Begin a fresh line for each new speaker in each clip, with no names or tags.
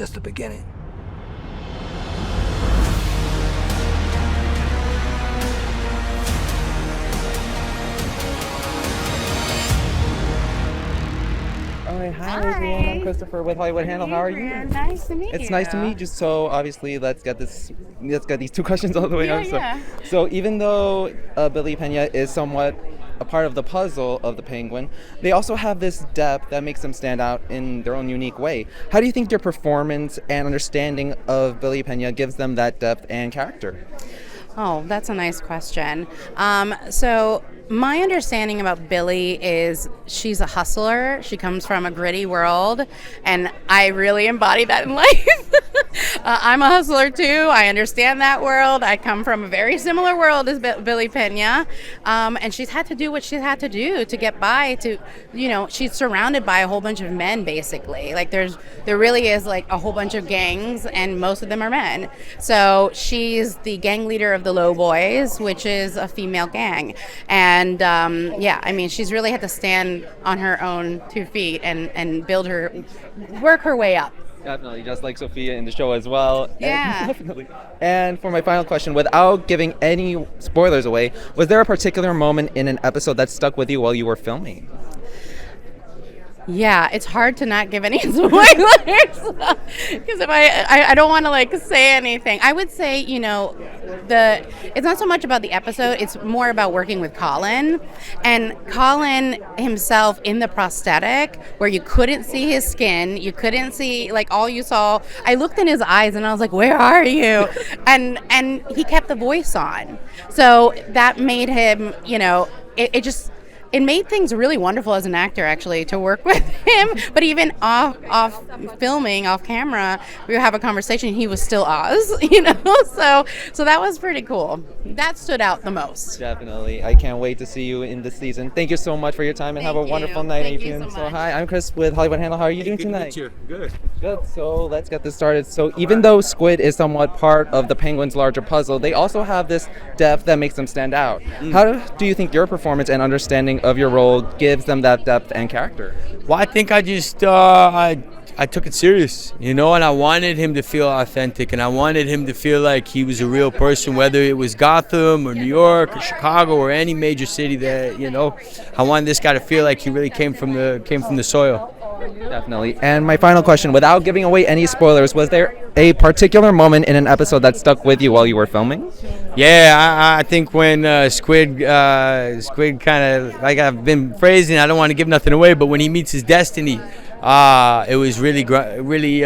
just the beginning.
Hi, Adrienne. I'm Christopher with Hollywood Handle. How are you?
Nice to meet you.
It's nice to meet you. So obviously, let's get these two questions all the way up. So even though Billy Pena is somewhat a part of the puzzle of the Penguin, they also have this depth that makes them stand out in their own unique way. How do you think their performance and understanding of Billy Pena gives them that depth and character?
Oh, that's a nice question. So my understanding about Billy is she's a hustler. She comes from a gritty world, and I really embody that in life. I'm a hustler too. I understand that world. I come from a very similar world as Billy Pena, and she's had to do what she's had to do to get by. She's surrounded by a whole bunch of men, basically. Like there really is like a whole bunch of gangs, and most of them are men. So she's the gang leader of the Low Boys, which is a female gang, and she's really had to stand on her own 2 feet and work her way up.
Definitely, just like Sophia in the show as well.
Yeah.
Definitely. And for my final question, without giving any spoilers away, was there a particular moment in an episode that stuck with you while you were filming?
Yeah, it's hard to not give any spoilers because if I don't want to say anything. I would say it's not so much about the episode; it's more about working with Colin, and Colin himself in the prosthetic where you couldn't see his skin, you couldn't see all you saw. I looked in his eyes and I was like, "Where are you?" and he kept the voice on, so that made him it made things really wonderful as an actor, actually, to work with him. But even off filming, off camera, we would have a conversation. He was still Oz, So that was pretty cool. That stood out the most.
Definitely. I can't wait to see you in this season. Thank you so much for your time, and have a wonderful night, Adrienne. So hi, I'm Chris with Hollywood Handle. How are you doing tonight?
Good.
Good. So let's get this started. So even though Squid is somewhat part of the Penguin's larger puzzle, they also have this depth that makes them stand out. How do you think your performance and understanding of your role gives them that depth and character?
Well, I think I just I took it serious, and I wanted him to feel authentic, and I wanted him to feel like he was a real person, whether it was Gotham or New York or Chicago or any major city that I wanted this guy to feel like he really came from the soil.
Definitely. And my final question, without giving away any spoilers, was there a particular moment in an episode that stuck with you while you were filming?
Yeah, I think when Squid kind of, like I've been phrasing, I don't want to give nothing away, but when he meets his destiny, it was really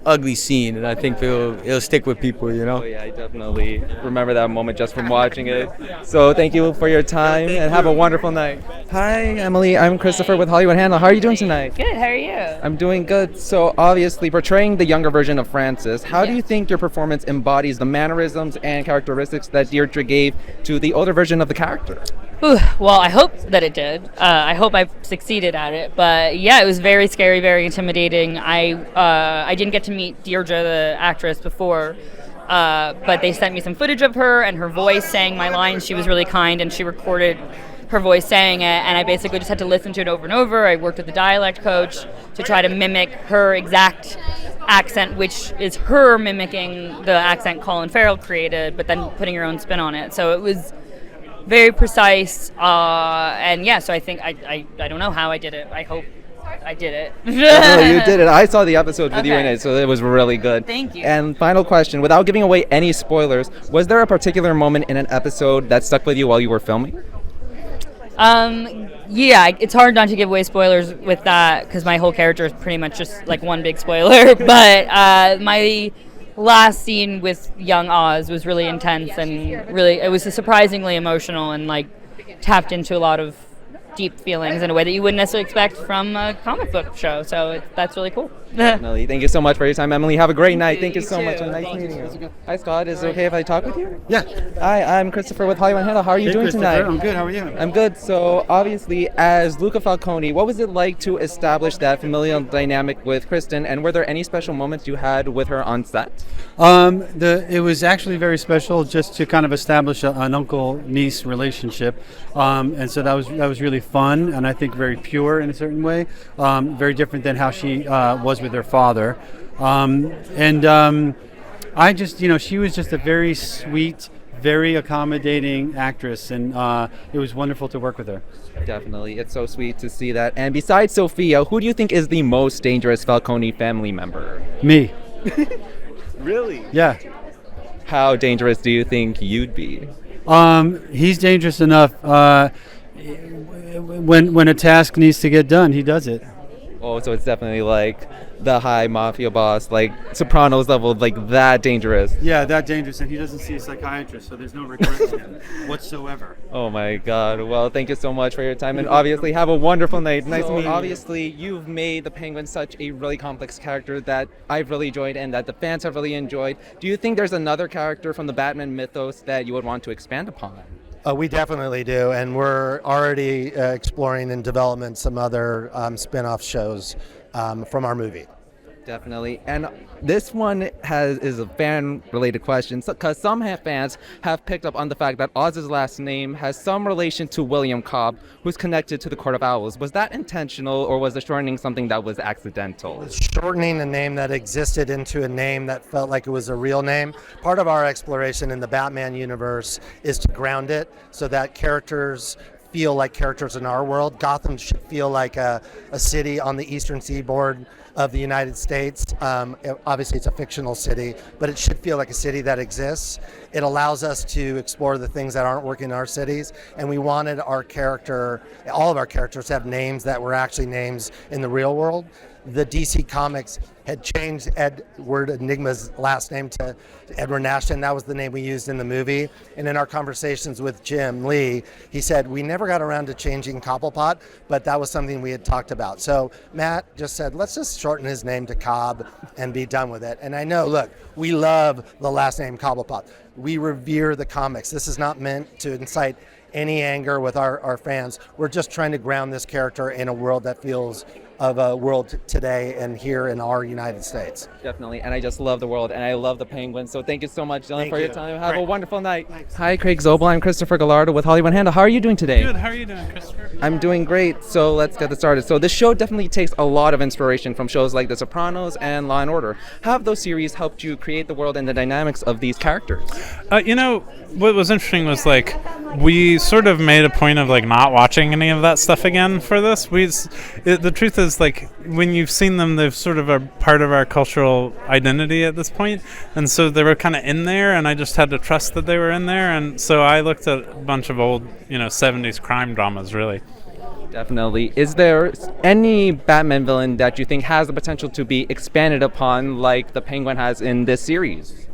ugly scene, and I think it'll stick with people,
Oh yeah, I definitely remember that moment just from watching it. So thank you for your time, and have a wonderful night. Hi, Emily. I'm Christopher with Hollywood Handle. How are you doing tonight?
Good. How are you?
I'm doing good. So obviously, portraying the younger version of Francis, how do you think your performance embodies the mannerisms and characteristics that Deirdre gave to the older version of the character?
Well, I hope that it did. I hope I succeeded at it. But yeah, it was very scary, very intimidating. I didn't get to meet Deirdre, the actress, before, but they sent me some footage of her and her voice saying my lines. She was really kind, and she recorded her voice saying it, and I basically just had to listen to it over and over. I worked with the dialect coach to try to mimic her exact accent, which is her mimicking the accent Colin Farrell created, but then putting her own spin on it. So it was very precise, and yeah, so I think I don't know how I did it. I hope I did it.
No, you did it. I saw the episode with you in it, so it was really good.
Thank you.
And final question, without giving away any spoilers, was there a particular moment in an episode that stuck with you while you were filming?
Yeah, it's hard not to give away spoilers with that because my whole character is pretty much just like one big spoiler. But my last scene with young Oz was really intense, and really it was surprisingly emotional and tapped into a lot of deep feelings in a way that you wouldn't necessarily expect from a comic book show. So that's really cool.
Definitely. Thank you so much for your time, Emily. Have a great night. Thank you so
too.
much. And nice meeting you. Hi, Scott. Is it okay if I talk with you?
Yeah.
Hi, I'm Christopher with Hollywood Handle. How are you doing tonight?
I'm good. How are you?
I'm good. So, obviously, as Luca Falcone, what was it like to establish that familial dynamic with Cristin, and were there any special moments you had with her on set?
It was actually very special just to kind of establish an uncle-niece relationship, and so that was really fun and I think very pure in a certain way, very different than how she was with her father. I just, she was just a very sweet, very accommodating actress, and it was wonderful to work with her.
Definitely. It's so sweet to see that. And besides Sophia, who do you think is the most dangerous Falcone family member?
Me.
Really?
Yeah.
How dangerous do you think you'd be?
He's dangerous enough. When a task needs to get done, he does it.
Oh, so it's definitely like the high mafia boss, like Sopranos level, like that dangerous.
Yeah, that dangerous, and he doesn't see a psychiatrist, so there's no regret in him whatsoever.
Oh my God. Well, thank you so much for your time, and obviously have a wonderful night. Nice to meet you. Obviously, you've made the Penguin such a really complex character that I've really enjoyed and that the fans have really enjoyed. Do you think there's another character from the Batman mythos that you would want to expand upon?
We definitely do, and we're already exploring in development some other spin-off shows from our movie.
Definitely. And this one is a fan-related question, because some fans have picked up on the fact that Oz's last name has some relation to William Cobb, who's connected to the Court of Owls. Was that intentional, or was the shortening something that was accidental?
Shortening a name that existed into a name that felt like it was a real name. Part of our exploration in the Batman universe is to ground it so that characters feel like characters in our world. Gotham should feel like a city on the eastern seaboard of the United States. Obviously, it's a fictional city, but it should feel like a city that exists. It allows us to explore the things that aren't working in our cities, and we wanted all of our characters to have names that were actually names in the real world. The DC Comics had changed Edward Enigma's last name to Edward Nashton. That was the name we used in the movie. And in our conversations with Jim Lee, he said, we never got around to changing Cobblepot, but that was something we had talked about. So Matt just said, let's just shorten his name to Cobb and be done with it. And I know, look, we love the last name Cobblepot. We revere the comics. This is not meant to incite any anger with our fans. We're just trying to ground this character in a world that feels of a world today and here in our United States.
Definitely, and I just love the world, and I love the Penguins, so thank you so much, Dylan, for your time. Have
Great.
a wonderful night.
Thanks.
Hi, Craig Zobel. I'm Christopher Gallardo with Hollywood Handle. How are you doing today?
Good. How are you doing, Christopher?
I'm doing great, so let's get this started. So this show definitely takes a lot of inspiration from shows like The Sopranos and Law & Order. How have those series helped you create the world and the dynamics of these characters?
What was interesting was, we sort of made a point of, not watching any of that stuff again for this. The truth is, when you've seen them, they've sort of are part of our cultural identity at this point. And so they were kind of in there, and I just had to trust that they were in there. And so I looked at a bunch of old, 70s crime dramas, really.
Definitely. Is there any Batman villain that you think has the potential to be expanded upon like the Penguin has in this series?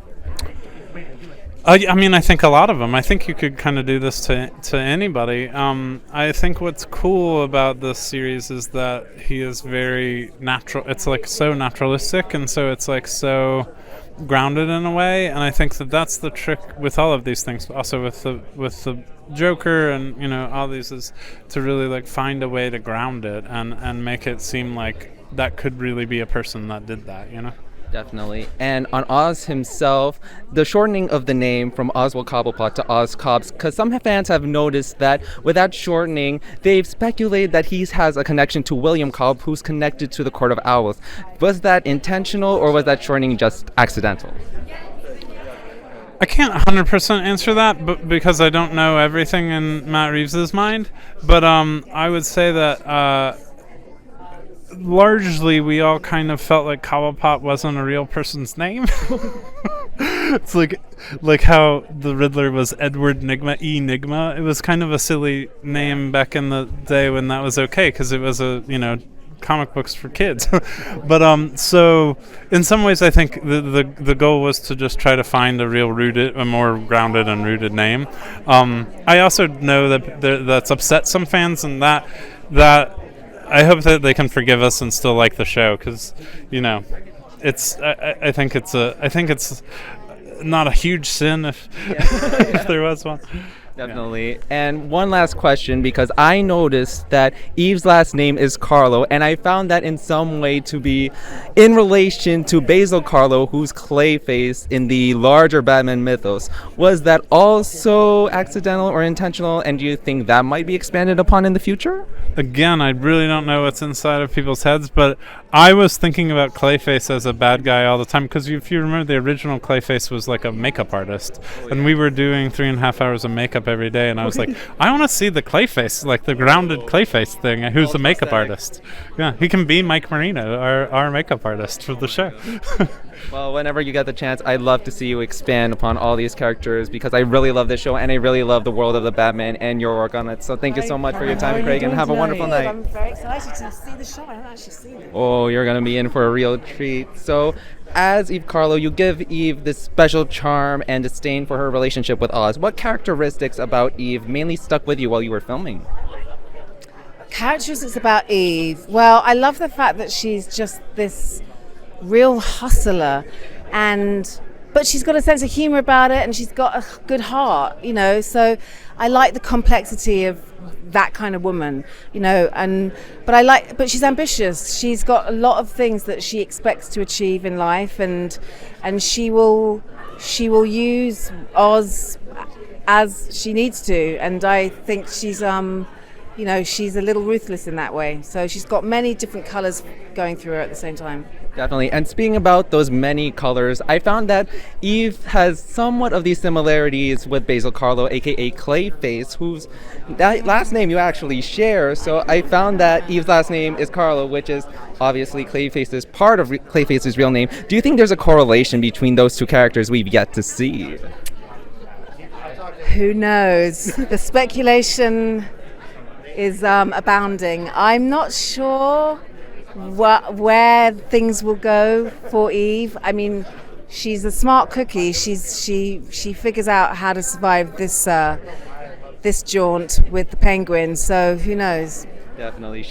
I think a lot of them. I think you could kind of do this to anybody. I think what's cool about this series is that he is very natural. It's so naturalistic, and so it's so grounded in a way. And I think that's the trick with all of these things. Also with the Joker and all these is to really find a way to ground it and make it seem like that could really be a person that did that.
Definitely. And on Oz himself, the shortening of the name from Oswald Cobblepot to Oz Cobb, because some fans have noticed that with that shortening, they've speculated that he has a connection to William Cobb, who's connected to the Court of Owls. Was that intentional, or was that shortening just accidental?
I can't 100% answer that, but because I don't know everything in Matt Reeves' mind. But I would say that largely we all kind of felt like Cobblepot wasn't a real person's name. It's like how the Riddler was Edward Enigma. It was kind of a silly name back in the day when that was okay, because it was comic books for kids. But so in some ways I think the goal was to just try to find a more grounded and rooted name. I also know that that's upset some fans, and that I hope that they can forgive us and still like the show, because it's I think it's not a huge sin if if there was one.
Definitely. And one last question, because I noticed that Eve's last name is Carlo, and I found that in some way to be in relation to Basil Carlo, who's Clayface in the larger Batman mythos. Was that also accidental or intentional, and do you think that might be expanded upon in the future?
Again, I really don't know what's inside of people's heads, but I was thinking about Clayface as a bad guy all the time, because if you remember, the original Clayface was like a makeup artist, and we were doing 3.5 hours of makeup every day, and I was like, I want to see the Clayface, like the grounded Clayface thing, who's the makeup artist. Yeah, he can be Mike Marino, our makeup artist for the show.
Well, whenever you get the chance, I'd love to see you expand upon all these characters, because I really love this show and I really love the world of the Batman and your work on it. So thank you so much for your time, Craig, and have a wonderful night.
I'm very excited to see the show. I haven't actually seen it.
Oh, you're going to be in for a real treat. So, as Eve Carlo, you give Eve this special charm and disdain for her relationship with Oz. What characteristics about Eve mainly stuck with you while you were filming?
Characteristics about Eve. Well, I love the fact that she's just this real hustler, but she's got a sense of humor about it, and she's got a good heart, so I like the complexity of that kind of woman, but she's ambitious. She's got a lot of things that she expects to achieve in life, and she will use Oz as she needs to, and I think she's she's a little ruthless in that way. So she's got many different colors going through her at the same time.
Definitely. And speaking about those many colors, I found that Eve has somewhat of these similarities with Basil Carlo, aka Clayface, whose that last name you actually share. So I found that Eve's last name is Carlo, which is obviously Clayface's part of Clayface's real name. Do you think there's a correlation between those two characters we've yet to see?
Who knows? The speculation is abounding. I'm not sure where things will go for Eve. I mean, she's a smart cookie. She figures out how to survive this jaunt with the Penguin. So who knows?
Definitely,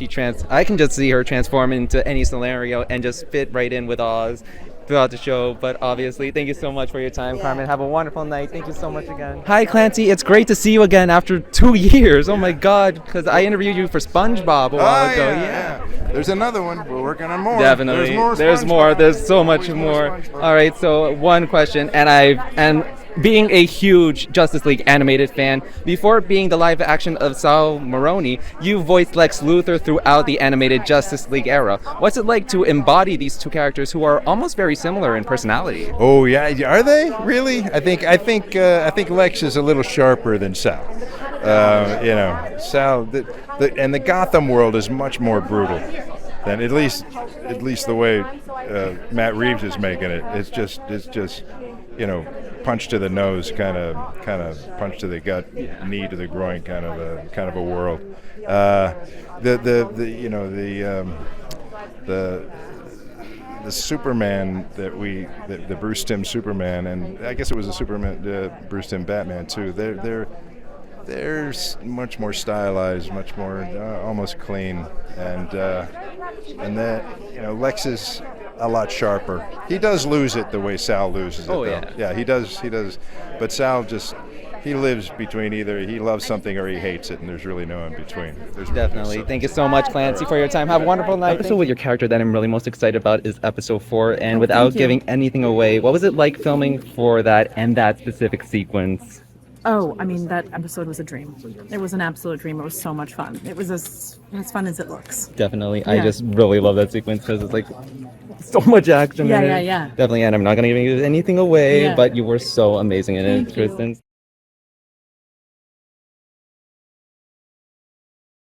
I can just see her transform into any scenario and just fit right in with Oz throughout the show. But obviously, thank you so much for your time, Carmen. Have a wonderful night. Thank you so much again. Hi, Clancy. It's great to see you again after 2 years. Oh my God, because I interviewed you for SpongeBob a while ago. Yeah.
There's another one. We're working on more.
Definitely. There's more. There's so much more. All right. So one question, and being a huge Justice League animated fan, before being the live action of Sal Maroni, you voiced Lex Luthor throughout the animated Justice League era. What's it like to embody these two characters who are almost very similar in personality?
Oh yeah, are they really? I think Lex is a little sharper than Sal. Sal, and the Gotham world is much more brutal than at least the way Matt Reeves is making it. It's just punch to the nose, kind of punch to the gut, knee to the groin, kind of a world. The Superman the Bruce Timm Superman, and I guess it was the Bruce Timm Batman too. They're much more stylized, much more almost clean, and that Lex is a lot sharper. He does lose it the way Sal loses it.
Oh,
though. Yeah, he does. But Sal he lives between either he loves something or he hates it, and there's really no in between.
Definitely. Thank you so much, Clancy, for your time. Have a wonderful night. Episode with your character that I'm really most excited about is episode 4, and without giving anything away, what was it like filming for that and that specific sequence?
Oh, I mean, that episode was a dream. It was an absolute dream. It was so much fun. It was as fun as it looks.
Definitely.
Yeah.
I just really love that sequence because it's like so much action in it.
Yeah.
Definitely, and I'm not going to give anything away, but you were so amazing in it, Cristin.